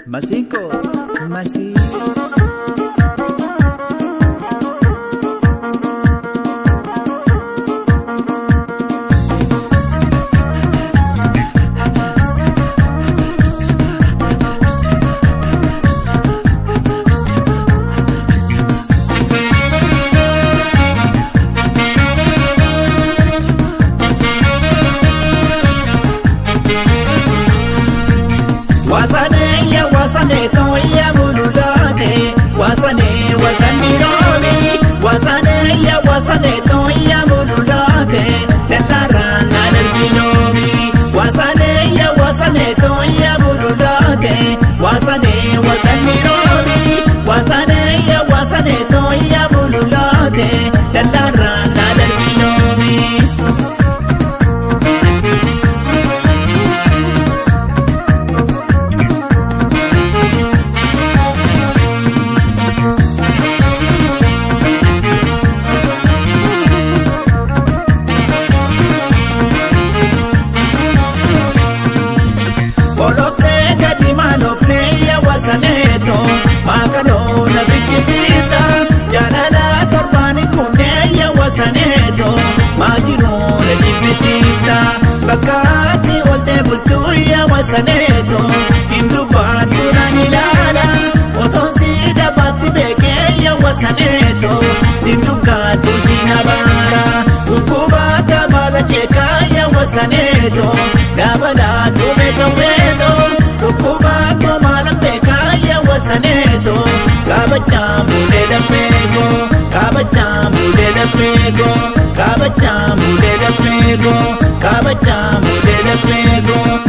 Masico, Masi. Wasane toya mululate, wasane romi, wasane toya mululate, telarana del bilomi, wasane toya mululate, wasane romi, wasane toya mululate, telarana del bilomi. Makano na vichisita, jalala torbani kuneya wasaneto, majiru na jibisita, bakati olte bultuya wasaneto, hindu batu na nilala, otonsi da bati bekeya wasaneto, sindu katu sinabara, ukubata bala chekaya wasaneto, dabala tumeka wedo, ukubata malam bekaya wasaneto, kabachambu le da pego, kabachambu le da pego, kabachambu le da pego, kabachambu le da pego.